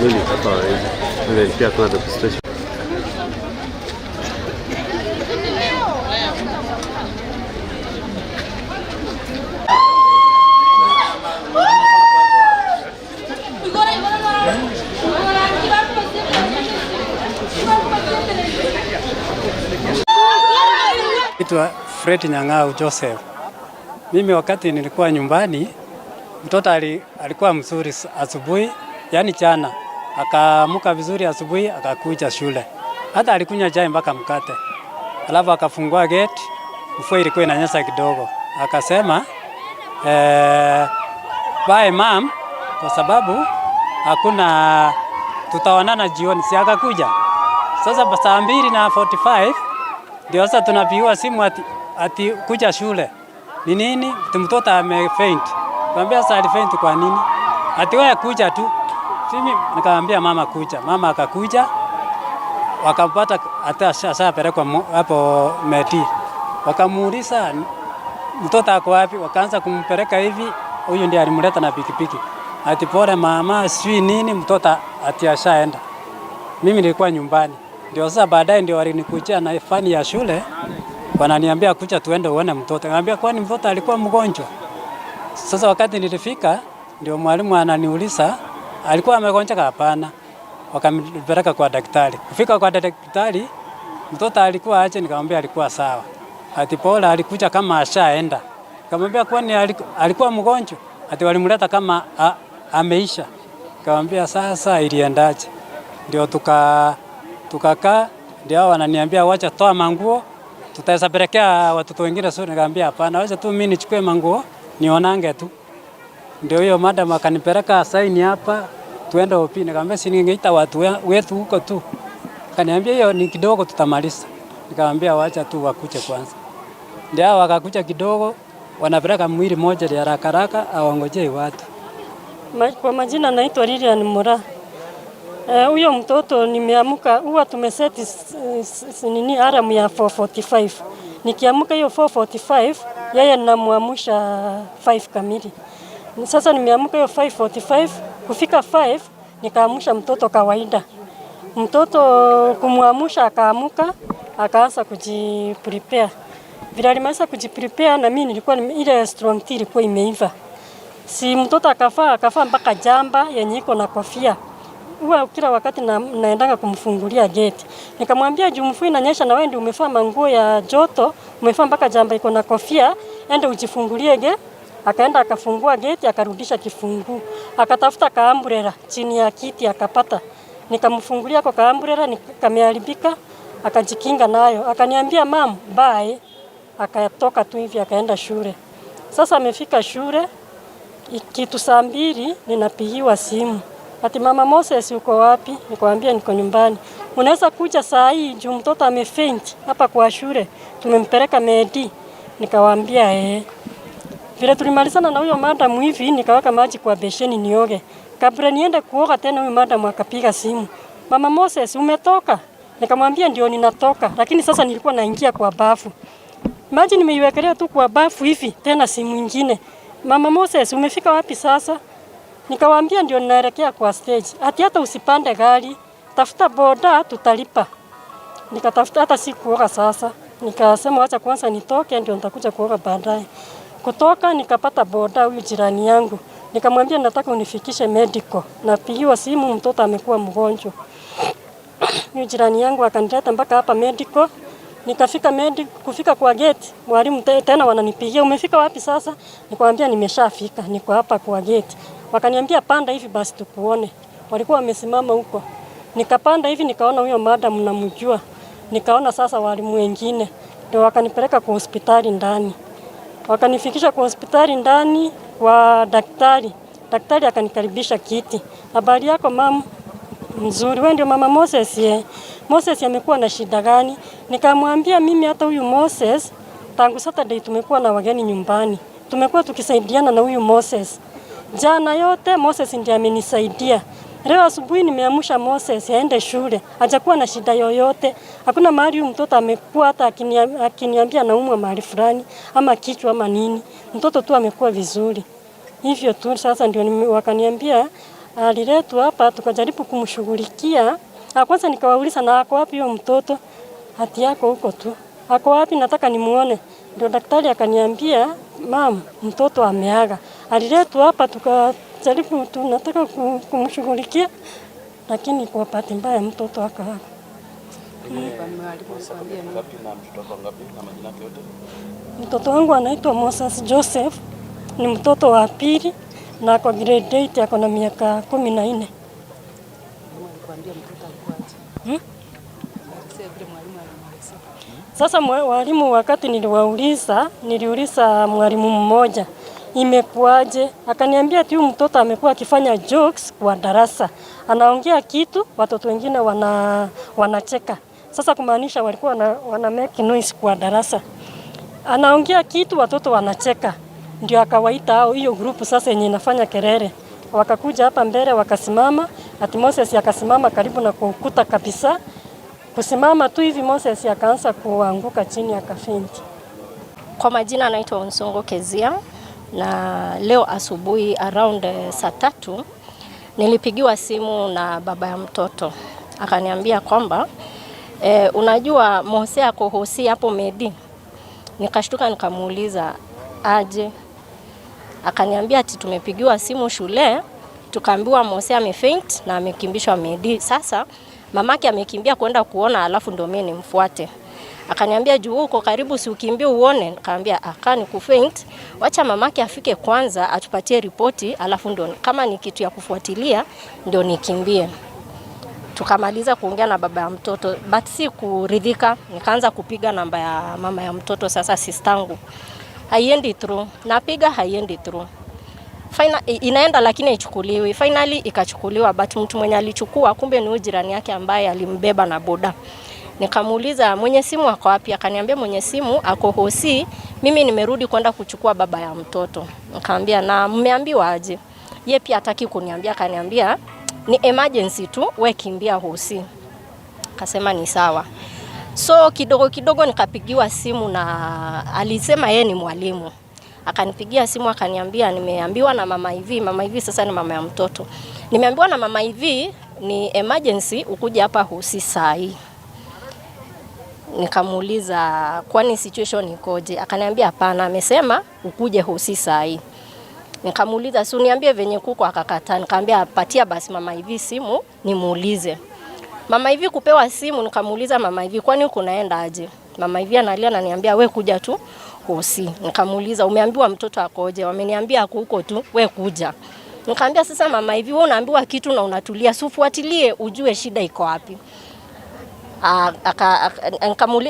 Mimi hapa nilipia kuna registration. Naitwa Fred Nyang'au Joseph. Mimi wakati nilikuwa nyumbani, mtoto alikuwa mzuri asubuhi, yani jana. Akaamka vizuri asubuhi, akakuja shule. Hata alikunywa chai mpaka mkate. Alafu akafungua gate, mvua ilikuwa inanyesha kidogo. Akasema, bye mom, kwa sababu hakuna tutaonana jioni. Si akakuja. Sasa saa 2:45 ndio sasa tunapigiwa simu ati kuja shule. Ni nini? Mtoto amefaint. Nikamwambia sasa alifaint kwa nini? Ati wewe kuja tu. Mimi nikamwambia mama kuja. Mama akakuja. Wakapata hata sasa pelekwa hapo Meti. Wakamuuliza mtoto ako wapi? Wakaanza kumpeleka hivi. Huyu ndiye alimleta na pikipiki. Ati pole mama, sijui nini, mtoto ati ashaenda. Mimi nilikuwa nyumbani. Ndio sasa baadaye ndio walinikuja na fani ya shule. Wananiambia kuja tuende uone mtoto. Nikamwambia kwani mtoto alikuwa mgonjwa. Sasa wakati nilifika ndio mwalimu ananiuliza alikuwa amegonjeka? Hapana. Wakampeleka kwa daktari. Kufika kwa daktari mtoto alikuwa aje? Nikamwambia alikuwa sawa. Ati pole alikuja kama ashaenda. Nikamwambia kwani alikuwa mgonjwa? Ati walimleta kama ameisha. Nikamwambia sasa iliendaje? Ndio tukakaa ndio wananiambia wacha toa manguo tutaweza watoto wengine sio. Nikamwambia hapana, wacha tu mimi nichukue manguo nionange tu. Ndio hiyo madam akanipeleka saini hapa tuende OP. Nikamwambia si ningeita watu wetu huko tu. Akaniambia hiyo ni kidogo tutamaliza. Nikamwambia wacha tu wakuje kwanza. Ndio wakakuja kidogo wanapeleka mwili moja ya haraka awangojee watu. Kwa majina naitwa Lilian Mura. Huyo mtoto nimeamka, huwa tumeseti nini alarm ya 4:45. Nikiamka hiyo 4:45, yeye ninamuamsha 5 kamili. Sasa nimeamka hiyo 5:45, kufika 5 nikaamsha mtoto kawaida. Mtoto kumuamsha akaamka, akaanza kujiprepare. Vile alimaliza kujiprepare na mimi nilikuwa ile strong tea ilikuwa imeiva. Si mtoto akafaa mpaka jamba yenye iko na kofia. Huwa kila wakati naendanga kumfungulia gate. Nikamwambia juu mvua inanyesha na wewe ndio umevaa manguo ya joto, umevaa mpaka jamba iko na kofia, ende ujifungulie gate. Akaenda akafungua gate, akarudisha kifungu. Akatafuta kaambrela chini ya kiti akapata. Nikamfungulia kwa kaambrela nikameharibika, akajikinga nayo. Akaniambia mam, bye. Akatoka tu hivi akaenda shule. Sasa amefika shule, kitu saa 2 ninapigiwa simu. Ati mama Moses uko wapi? Nikamwambia niko nyumbani. Unaweza kuja saa hii juu mtoto amefaint hapa kwa shule. Tumempeleka Medi. Nikamwambia Vile tulimalizana na huyo madam hivi nikaweka maji kwa besheni nioge. Kabla niende kuoga tena huyo madam akapiga simu. Mama Moses umetoka? Nikamwambia ndio ninatoka, lakini sasa nilikuwa naingia kwa bafu. Maji nimeiwekelea tu kwa bafu hivi tena simu nyingine. Mama Moses umefika wapi sasa? Nikamwambia ndio ninaelekea kwa stage. Ati hata usipande gari, tafuta boda tutalipa. Nikatafuta hata sikuoga sasa. Nikasema acha kwanza nitoke ndio nitakuja kuoga baadaye. Kutoka nikapata boda huyu jirani yangu. Nikamwambia nataka unifikishe medical. Napigiwa simu mtoto amekuwa mgonjwa. Huyu jirani yangu akanileta mpaka hapa medical. Nikafika kufika kwa gate, walimu tena wananipigia umefika wapi sasa? Nikamwambia nimeshafika, niko hapa kwa gate. Wakaniambia panda hivi basi tukuone. Walikuwa wamesimama huko. Nikapanda hivi nikaona huyo madam namjua. Nikaona sasa walimu wengine. Ndio wakanipeleka kwa hospitali ndani. Wakanifikisha kwa hospitali ndani kwa daktari. Daktari akanikaribisha kiti. Habari yako mama? Mzuri. Wewe ndio mama Moses Moses amekuwa na shida gani? Nikamwambia mimi hata huyu Moses tangu Saturday tumekuwa na wageni nyumbani. Tumekuwa tukisaidiana na huyu Moses. Jana yote Moses ndiye amenisaidia. Leo asubuhi nimeamsha Moses aende shule. Hajakuwa na shida yoyote. Hakuna mahali huyu mtoto amekuwa hata akiniambia naumwa mahali fulani ama kichwa ama nini. Mtoto tu amekuwa vizuri. Hivyo tu sasa ndio wakaniambia Aliletwa hapa tukajaribu kumshughulikia. Kwanza nikawauliza na ako wapi huyo mtoto? Hati yako huko tu. Ako wapi, nataka nimuone. Ndio daktari akaniambia, "Mama, mtoto ameaga." Aliletwa hapa tukajaribu tunataka kumshughulikia, lakini kwa bahati mbaya mtoto akaaga. Mtoto wangu anaitwa Moses Joseph, ni mtoto wa pili na kwa grade 8 ako na miaka 14. Sasa walimu wakati niliuliza mwalimu mmoja, imekuaje? Akaniambia ati huyu mtoto amekuwa akifanya jokes kwa darasa. Anaongea kitu, watoto wengine wanacheka. Sasa kumaanisha walikuwa wana make noise kwa darasa. Anaongea kitu, watoto wanacheka. Ndio akawaita hao hiyo group sasa yenye inafanya kelele. Wakakuja hapa mbele wakasimama, ati Moses akasimama karibu na ukuta kabisa. Kusimama tu hivi Moses akaanza kuanguka chini akafaint. Kwa majina anaitwa Onsongo Kezia, na leo asubuhi around saa 3 nilipigiwa simu na baba ya mtoto. Akaniambia kwamba unajua Mose ako hosi hapo Medi. Nikashtuka nikamuuliza aje. Akaniambia ati tumepigiwa simu shule, tukaambiwa Mose amefaint na amekimbishwa Medi. Sasa mamake amekimbia kwenda kuona, alafu ndio mimi nimfuate. Akaniambia juu uko karibu, si ukimbie uone. Nikamwambia akani kufaint, wacha mamake afike kwanza atupatie ripoti, alafu ndio kama ni kitu ya kufuatilia ndio nikimbie. Tukamaliza kuongea na baba ya mtoto, but si kuridhika. Nikaanza kupiga namba ya mama ya mtoto, sasa sistangu. Haiendi through, napiga haiendi through. Inaenda lakini haichukuliwi. Finally ikachukuliwa, but mtu mwenye alichukua kumbe ni jirani yake ambaye alimbeba na boda. Nikamuuliza mwenye simu ako wapi? Akaniambia mwenye simu ako hosi, mimi nimerudi kwenda kuchukua baba ya mtoto. Nikamwambia na mmeambiwa aje? Yeye pia hataki kuniambia, akaniambia ni emergency tu, wewe kimbia hosi. Akasema ni sawa. So kidogo nikapigiwa simu na alisema yeye ni mwalimu. Akanipigia simu akaniambia nimeambiwa na mama hivi sasa ni mama ya mtoto. Nimeambiwa na mama hivi ni emergency ukuje hapa hosi saa hii. Nikamuuliza kwani situation ikoje? Akaniambia hapana, amesema ukuje hosi saa hii. Nikamuuliza si uniambie venye kuko, akakataa. Nikamwambia patia basi mama hivi simu nimuulize. Mama hivi kupewa simu, nikamuuliza mama hivi kwani uko naenda aje? Mama hivi analia ananiambia we kuja tu hosi. Nikamuuliza umeambiwa mtoto akoje? Wameniambia ako huko tu, we kuja. Nikamwambia sasa mama hivi wewe unaambiwa kitu na unatulia, ufuatilie ujue shida iko wapi.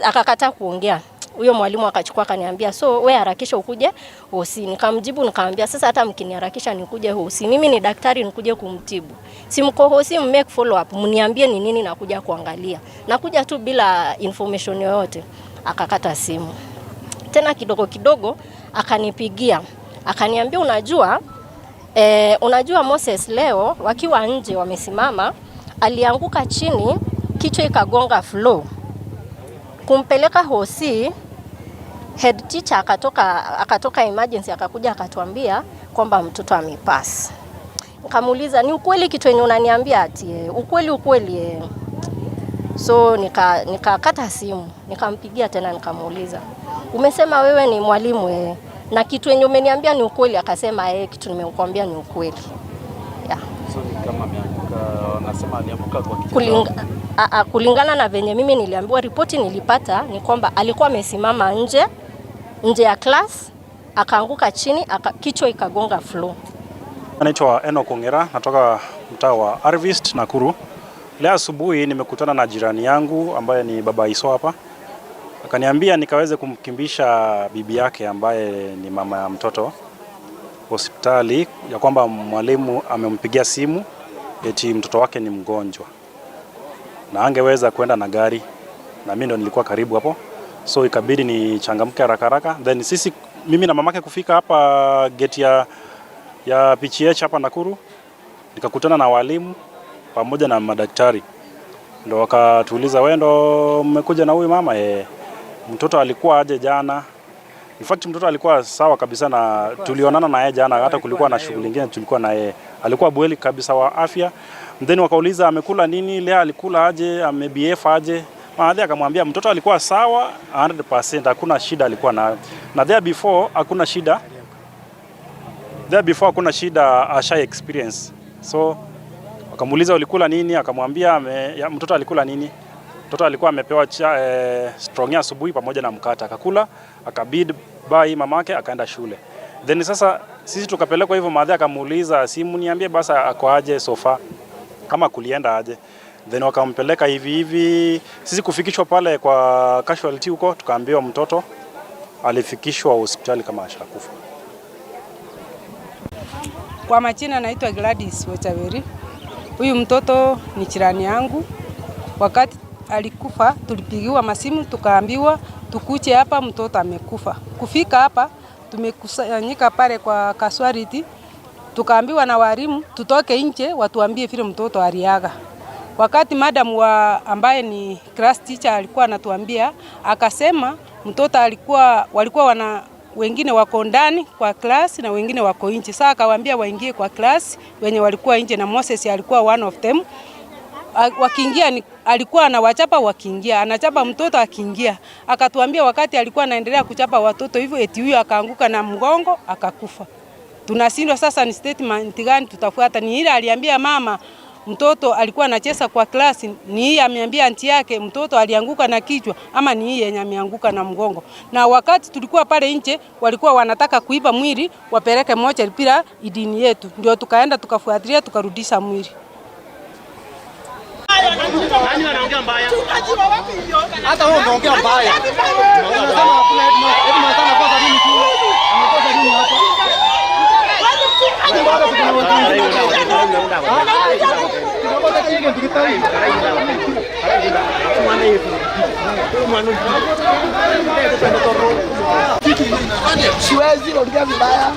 Akakataa kuongea. Huyo mwalimu akachukua akaniambia so we harakisha ukuje hosi. Nikamjibu nikamwambia sasa hata mkiniharakisha nikuje hosi, mimi ni daktari nikuje kumtibu. Si mko hosi make follow up, mniambie ni nini nakuja kuangalia. Nakuja tu bila information yoyote. Akakata simu. Tena kidogo akanipigia. Akaniambia unajua Moses leo wakiwa nje wamesimama alianguka chini, kichwa ikagonga floor. Kumpeleka hosi, head teacher akatoka emergency akakuja akatuambia kwamba mtoto amepass. Nikamuuliza ni ukweli kitu yenye unaniambia? Ati ukweli. So nikakata simu, nikampigia tena nikamuuliza umesema wewe ni mwalimu na kitu yenye umeniambia ni ukweli? Akasema kitu nimekuambia ni ukweli. Yeah. So ni kama wanasema alianguka kwa kitu. Kulingana na venye mimi niliambiwa, ripoti nilipata ni kwamba alikuwa amesimama nje ya class, akaanguka chini, kichwa ikagonga floor. Naitwa Enoch Ongera, natoka mtaa wa Harvest Nakuru. Leo asubuhi nimekutana na jirani yangu ambaye ni baba Iso hapa. Akaniambia nikaweze kumkimbisha bibi yake ambaye ni mama ya mtoto hospitali, ya kwamba mwalimu amempigia simu eti mtoto wake ni mgonjwa na angeweza kwenda na gari, na mimi ndo nilikuwa karibu hapo, so ikabidi ni changamke haraka. Then mimi na mamake kufika hapa gate ya PCH hapa Nakuru, nikakutana na walimu pamoja na madaktari. Ndo wakatuuliza wewe ndo mmekuja na huyu mama? Mtoto alikuwa aje jana? In fact mtoto alikuwa sawa kabisa na tulionana na yeye jana, hata kulikuwa na shughuli nyingine tulikuwa na yeye. Alikuwa bweli kabisa wa afya. Then wakauliza amekula nini, leo alikula aje, amebf aje. Maadhi akamwambia mtoto alikuwa sawa 100%, hakuna shida alikuwa nayo. Na there before hakuna shida asha experience. So wakamuuliza ulikula nini, akamwambia mtoto alikula nini. Mtoto alikuwa amepewa strong asubuhi pamoja na mkate, akakula, akabid bai mamake, akaenda shule. Then sasa sisi tukapelekwa hivyo, Maadhi akamuuliza simu niambie basi ako aje sofa, kama kulienda aje. Then wakampeleka hivi sisi kufikishwa pale kwa casualty huko, tukaambiwa mtoto alifikishwa hospitali kama ashakufa. Kwa majina naitwa Gladys Wetaveri. Huyu mtoto ni jirani yangu. Wakati alikufa tulipigiwa masimu tukaambiwa tukuje hapa, mtoto amekufa. Kufika hapa tumekusanyika pale kwa casualty, tukaambiwa na walimu tutoke nje watuambie vile mtoto aliaga. Wakati madam ambaye ni class teacher alikuwa anatuambia, akasema mtoto walikuwa wengine wako ndani kwa class na wengine wako nje. Sasa akawaambia waingie kwa class wenye walikuwa nje, na Moses alikuwa one of them. Wakiingia alikuwa anawachapa, wakiingia anachapa mtoto akiingia. Akatuambia wakati alikuwa anaendelea kuchapa watoto hivyo eti huyo akaanguka na mgongo akakufa. Tunashindwa sasa ni statement gani tutafuata? Ni ile aliambia mama mtoto alikuwa anacheza kwa klasi, ni hii ameambia anti yake mtoto alianguka na kichwa, ama ni hii yenye ameanguka na mgongo? Na wakati tulikuwa pale nje walikuwa wanataka kuiba mwili wapeleke moja bila idini yetu, ndio tukaenda tukafuatilia tukarudisha mwili. Nani anaongea mbaya? Hata wewe unaongea mbaya. Unasema hakuna hebu mnataka kwanza nini kule? Amekosa nini hapa? Siwezi kuongea vibaya.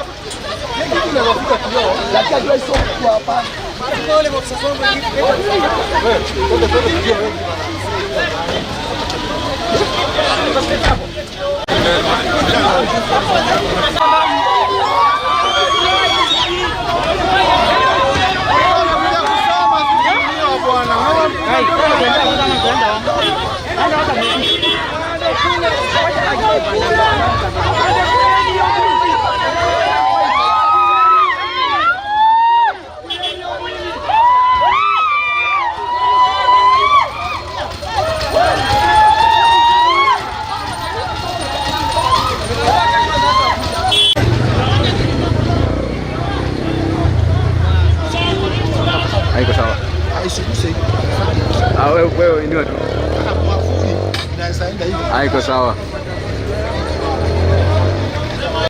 Haiko sawa. Wewe inua tu. Haiko sawa.